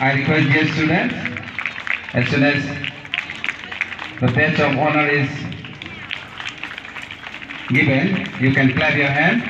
I request dear students, as soon as the badge of honor is given, you can clap your hand.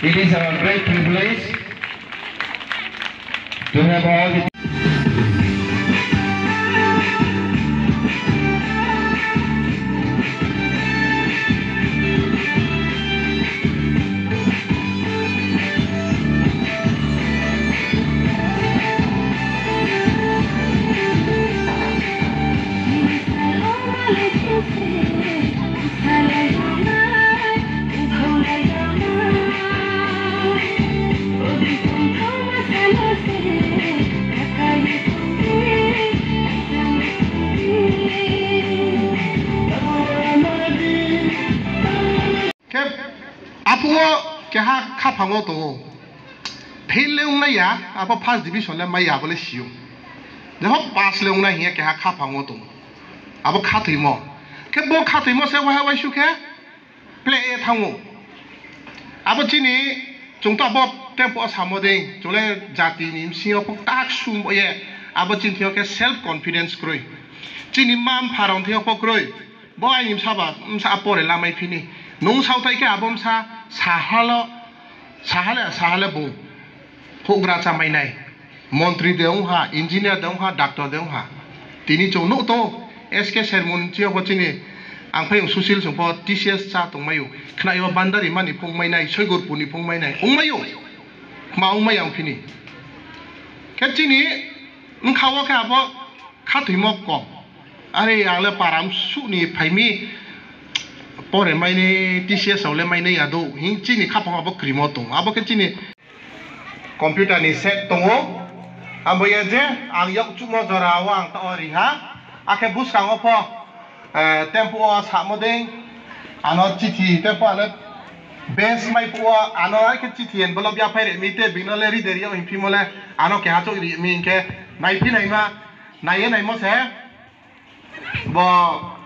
It is our great privilege to have all the keha khapango to pheleung na ya apa first division le mai ya bole siu deho pass leung na hi keha khapango to apa khathimo ke bo khathimo se wa shu ke play e thango apa chini chungta bo tempo samode chole jati nim sio pok tak sum ye apa chin thio ke self confidence kroi chini mam pharong thio pok kroi bo ai nim saba sa pore la mai phini nung sau tai ke abom sa sahale bu hogra cha mai nai montri deung ha engineer deung ha doctor deung ha tini chong no to sk sermon chio bo chini ang phai susil sungpo tcs cha tong mayu khna yo bandari mani phung mai nai soigur puni phung mai nai ong mayu ma ong mai ang phini ke chini ung khawa ka bo khathimo ko are yang le param su ni phaimi pore mai ne tcs ole mai ne ado hin chini khapang abo krimo tong abo ke chini computer ni set tongo abo ye je ang yok chumo dora wang ta ori ha ake bus kang opo tempo sa modeng ano chithi tempo ale base mai po ano ake chithi en bolo bya phaire mi te binole ri deri o hinpi mole ano ke ha cho ri mi ke nai phi nai ma nai nai mo se bo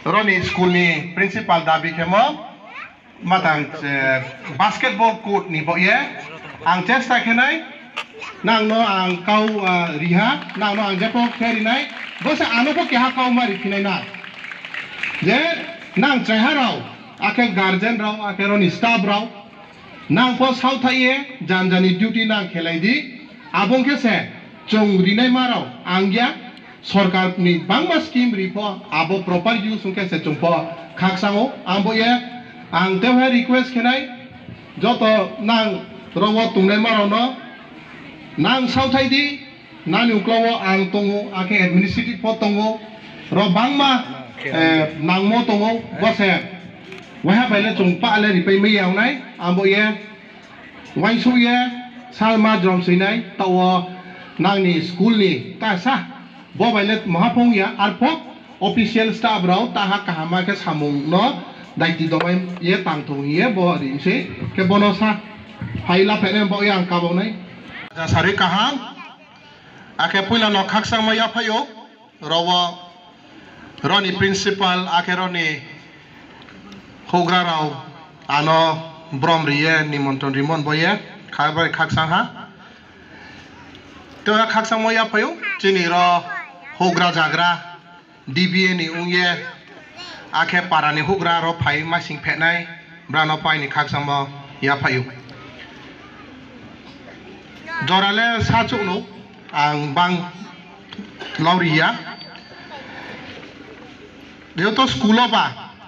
Roni school ni principal dabi kemo matang basketball court ni bo ye ang chesta kenai nang no ang kau riha nang no ang jepo kheri nai bo sa ano ko kya kau mari kinai na je nang chaiha rao ake guardian rao ake roni staff rao nang po sau thaiye janjani duty nang khelai di abong ke se chong rinai marao angya सरकार नि बांगमा scheme repo आबो proper use उनके से चुंपो खाकसांगो आंबो ये आं तेवे request खेनाय जतो नां रव तुंगनाय मारावनो नां सावथायदि नानि उक्लावो आं तंगो आके एडमिनिस्ट्रेटिव पद तंगो र बांगमा नांगमो तंगो बसे वहा बायले चुंपा आले रिपै मैयावनाय आंबो ये वाइसो ये सालमा जमसैनाय ताव नांनि स्कूल नि तासा बोबाइले महाफोंग या आरफोक ऑफिशियल स्टाफ राव ताहा कहामा के सामुंग न दाइति दबाय ये तांथों ये बो रिंसे के बोनोसा फाइला फेने बो yang kabonai ja sari kaham ake puila no khaksang maya phayo rawa roni principal ake roni hogra raw ano bromriye nimonton rimon boye khabai khaksang ha तो खाक samo ya payo chini ro hogra jagra DBA ni ungye akhe parani hogra ro phai ma sing phetnai brano pai ni khak samo ya payo jorale sa chukno ang bang lauria dia to school ba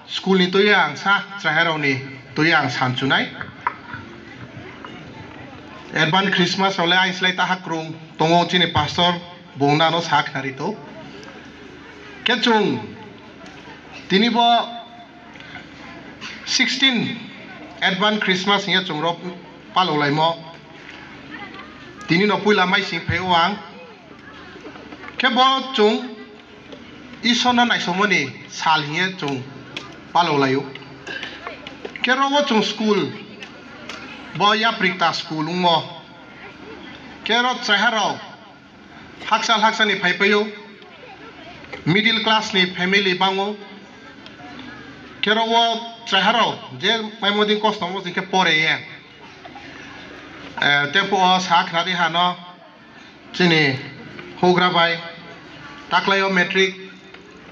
school ni to yang sa trahero ni to yang sanchunai Advance Christmas oleh ai slai ta hakrung tongo chini pastor bongna no sak nari to kechung tini bo 16 Advance Christmas nya chungro palo lai mo tini no puila mai sing phewang ke bo chung isona nai somoni sal hiye chung palo layo ke ro bo chung school Boya prikta school mo kerot saharo haksal ni phaipayo middle class ni family bango kerowo saharo je maimodin kostomo ke pore ye tempo sak nadi hano chini hogra bai taklayo metric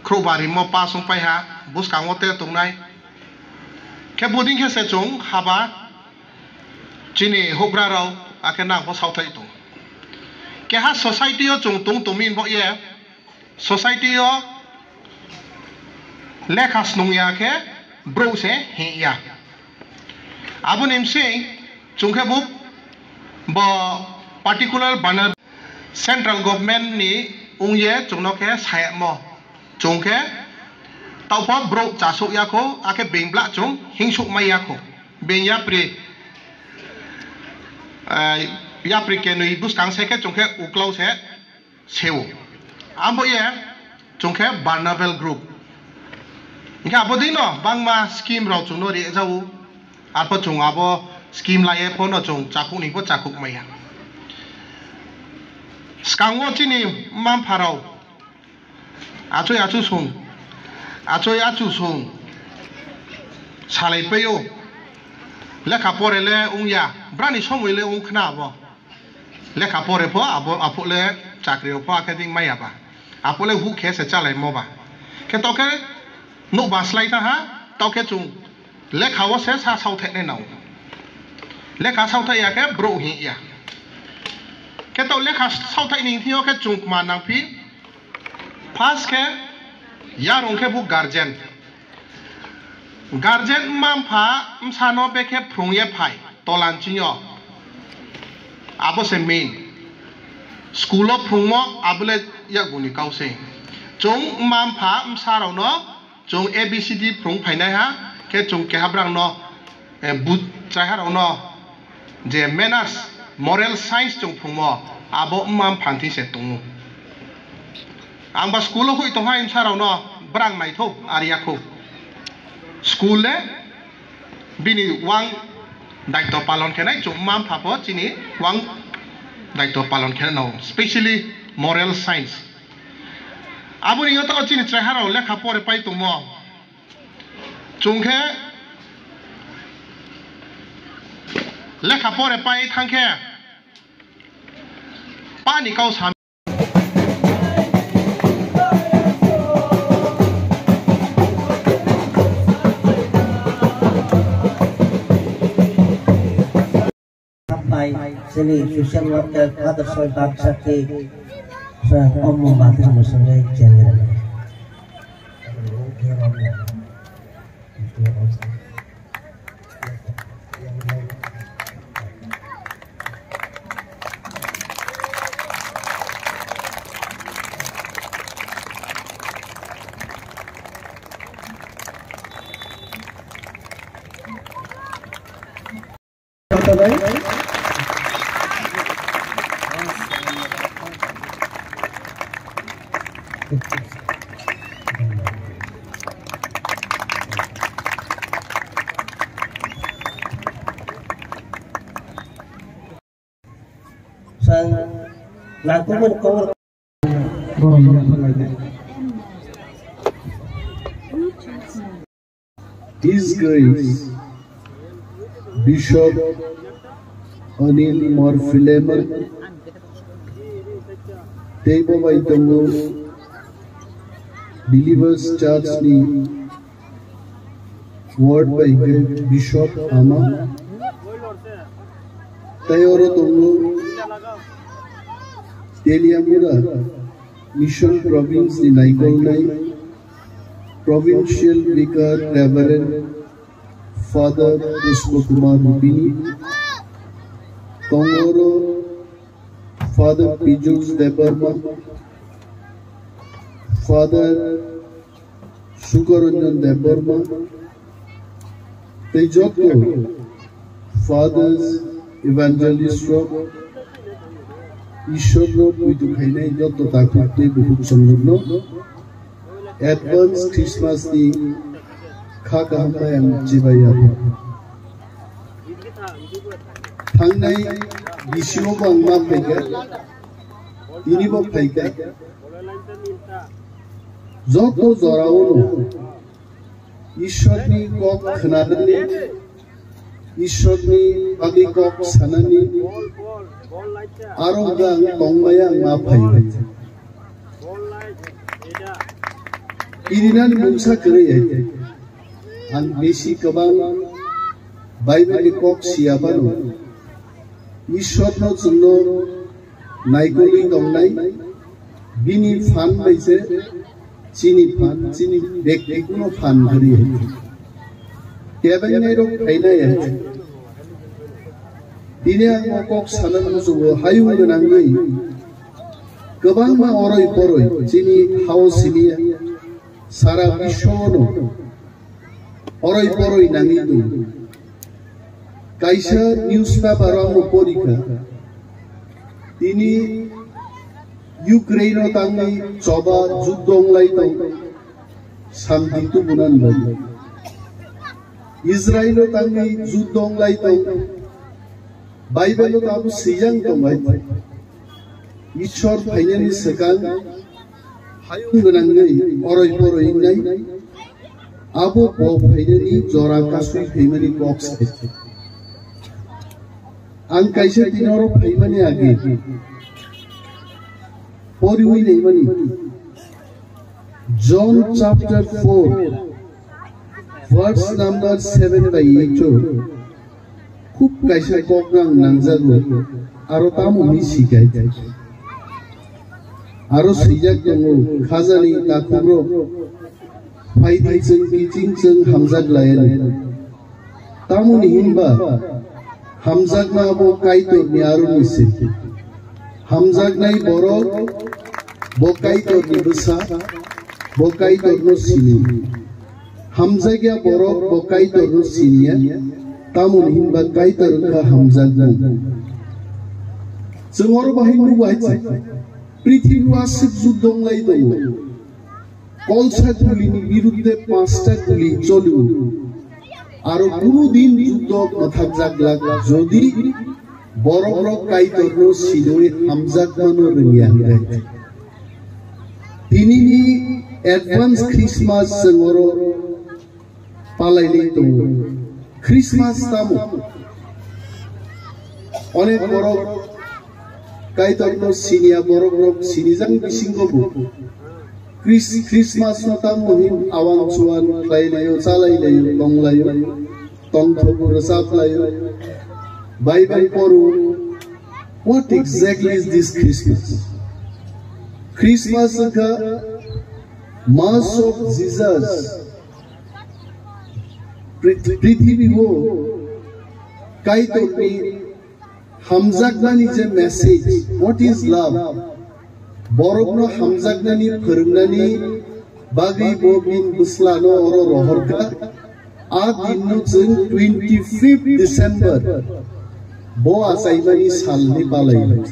krobari mo pasung pai ha buskango te tungnai ke boding ke se chung haba chini hogra rao ake nang po sautai tung ke ha society yo chung tung tumin bo ye society yo lekhas nung ya ke bro se he ya abun imse chung ke bu bo particular banner central government ni ung ye chung no ke sai mo chung ke tau po bro chasu ya ko ake bengbla chung hingsuk mai ya ko ben ya pri ya prikenui buskang seke chungke uklau se seu ambo ye chungke Barnabel group inka abodino bangma scheme ro chungno ri jau apo chung abo scheme la ye phono chung chakuk ni po chakuk maya skango chini mam pharau achu sung salai peyo lekha pore le ungya brani somoi le ung khna bo lekha pore pho apo le chakri pho akading maya ba apo le hu khe se chalai mo ba ke to ke no ba slai ta ha to ke chung lekha wo se sa sau the ne nau lekha sau the ya ke bro hi ya ke to lekha sau the ning thio ke chung ma nang phi first ke ya rong ke bu Guardian mampa msano beke prungye pai tolan chinyo abo se main school of prungmo abule ya guni kause chung mampa msaro no chung ABCD prung pai nai ha ke chung ke habrang no but chaharo no je manners moral science chung prungmo abo mam phanti se tungu amba school of hui to ha msaro no brang nai tho aria kho school le bini wang daito palon khenai chung mam phapo chini wang daito palon khenau especially moral science abuni yoto chini traharo lekha pore pai tumo chungkhe lekha pore pai thangkhe pani kau sam sini social worker atau sobat sakti omong batin musuhnya general His Grace Bishop Anil Morphilemer Tebo by Tongo Believers Church ni word by Bishop Ama Tayoro Tongo Teliamura Mission Province ni Naikolnai Provincial Vicar Reverend Father Pushpakumar Rupini Tongoro Father Pijus Debarma Father Sukaranjan Debarma Tejoto Fathers Evangelist Rock Ishor Rock Witu Khainai Joto Takute Buhut Samrudno Advance Christmas Ni Khakahamba Yang Jibaya Thangnai Bisio Bang Ma Phaika Ini Bo Phaika Joto Zoraono Ishorni Kok Khnadani Ishorni Agi Kok Sanani Arogang Tongmaya Ma Phaika Irinan Mungsa Kare Ang Besi Kabang Bible Kok Siabano Ishorno Chunno Naikoli Dongnai Bini Fan Baise Chini Fan Chini Bekuno Fan Hari Kebanyairo Kainai Ini ang Kok Sanan Musugo Hayu Nangai Kabang Ma Oroi Poroi Chini Hao Simia Sara Bishono Oroi Poroi Nangidu Kaisa newspaper Ramo Porika Ini Ukraine Tangi Coba Judong Laitong Santitu Bunan Lai Israel Tangi Judong Laitong Bible Tabu Sijang Tongai Ishor Phainani Sekan Hayung Nangai Oroi Poroi Nai Abo Bo Phainani Jora Kasui Phaimani Box Ang kaisa tinoro phaimani age poriwi neimani John chapter 4 verse number 7 by 8 khub kaisa koknang nangjago aro tamoni sikai aro sijak jango khajani takubro phaidi jeng kiching jeng hamjak layan tamoni hinba Hamzagna Bo Kaito Niaru Nisi Hamzagnai Borok Bo Kaito Nibusa Bo Kaito no Sini Hamzagya Borok Bo Kaito no Sinia Tamun Himba Kaito Ruka Hamzagna Semoro Bahindu Wajib Prithivi Wasik Juddong Laito Kolsa Gulini Birudde Pasta Guli Cholu Aro কোনো দিন যুদ্ধ কথা জাগলাগ যদি বড় বড় কাইতর সিলোই হামজাগমানো রঙিয়া গাইতে তিনি নি অ্যাডভান্স ক্রিসমাস সঙ্গর পালাইলে তো ক্রিসমাস তামো অনেক বড় কাইতর সিনিয়া বড় বড় সিনিজাং বিসিংগবো Christmas no tamu him awang chuan thlailayo chalailayo tonglayo tongthobu rasaplayo Bible poru what exactly is this Christmas? Christmas ka mass of Jesus Prithivi ho kaito hamzagnani je message what is love Borogno Hamzagnani Purgnani Bagi Bobin Buslano or Rohorka Adinu 25th December Boa Saimani Salni Palai.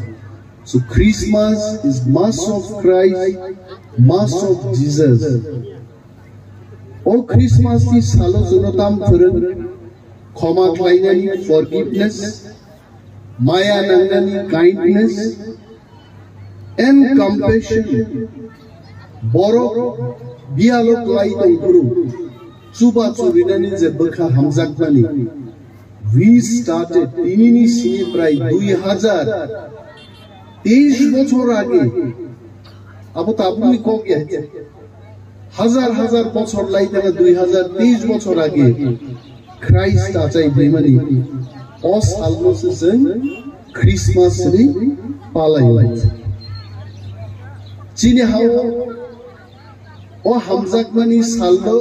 So Christmas is Mass of Christ, Mass of Jesus. O Christmas is Salo Zunotam Purun Koma Klainani forgiveness, Maya Nangani kindness. And compassion borok bialok laitong guru suba churinani je bakha hamzagnani we started tinini sini pray 2023 বছর আগে আবু তো আপনি কো গেছে হাজার হাজার বছর লাইতে 2023 বছর আগে খ্রাইস্ট আচাই বেমানি অস আলমোসেন ক্রিসমাস রি পালাই লাইছে চিনি হাও ও হামজাকমানি সালদো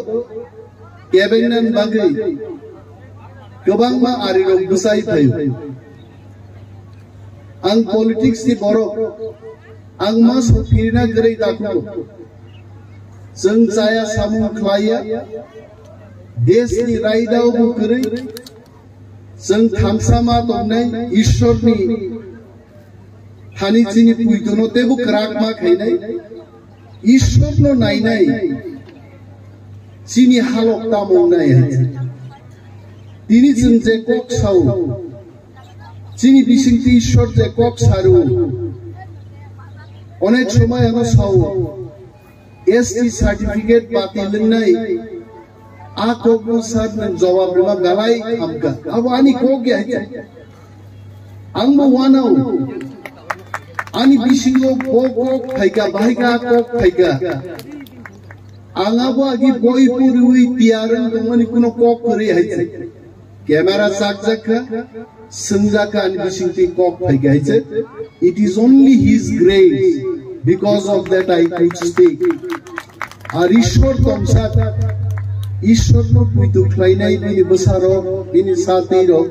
কেবেনান বাগै गोबां मा आरिरं बुसाय थायो आं पलिटिक्स नि बर आं मा सफिरना गरै दाखो जों जाया सामु ख्लाया देशनि रायदाव बुगरै जों थामसामा दंनाय ईश्वरनि हानि चिनि पुइदनो तेबु क्राक मा खायनाय ईश्वरनो नायनाय चिनि हालक तामनाय তিনি যে কক সাউ চিনি বিশিংতি ঈশ্বর যে কক সারু অনেক সময় আমরা সাউ এসটি সার্টিফিকেট বাতিল নাই আ কক সার জবাব দেবা গালাই আমকা আব আনি কক গে আংবো ওয়ানাও আনি বিশিংগো কক ফাইকা বাহিকা কক ফাইকা আঙাবো আগি বই পুরুই তিয়ারন দমনি কোনো কক করে হাইছে camera साकजाका संजाका and bisingti kok phaigaise it is only his grace because of that I could speak ar ishwar tomsa ishwar no puitu khlainai bini basaro bini sati ro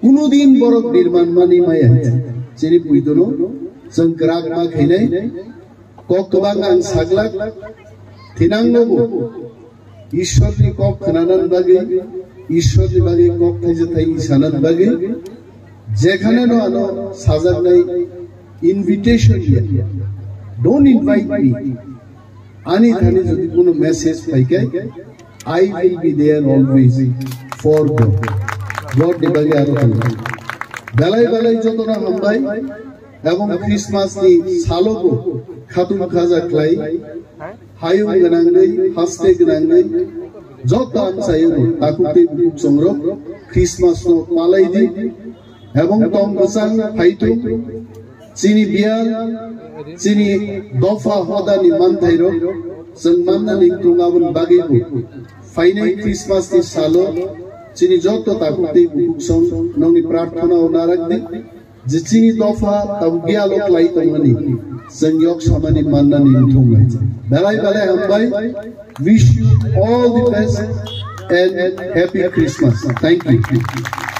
kuno din borok nirman mani maya chini puitu no sangkrak ma khainai kok tobang ang saglak thinangno ishwar ni kok khananan bagai ईश्वर नि बागे कक थाइजे Thai सानत बागे जेखाने no आनो साजाक नाय invitation दिया don't invite me आनी थाने जदि कोनो मेसेज पाइके I will be there always for god नि बागे आरो बेलाय बेलाय जतोना हामबाय एवं क्रिसमास नि सालोगो खातुम खाजा क्लाई हायु गनांगै हास्ते गनांगै যত আমসাইও তাকুতে বুক সংগ্রহ ক্রিসমাস নো পালাই দি এবং তম বসাং ফাইতু চিনি বিয়াল চিনি দফা হদানি মানথাইরো जों माननानि तुंगाबन बागैबो फाइनाय क्रिसमास नि सालो चिनि जत ताकुते बुक सं नंनि प्रार्थना ও नारागदि जे चिनि दफा ताव बियालो क्लाई तंगनि जों yok samani माननानि तुंगाय बेलाय बेलाय हामबाय wish you all the best and happy Christmas. Thank you.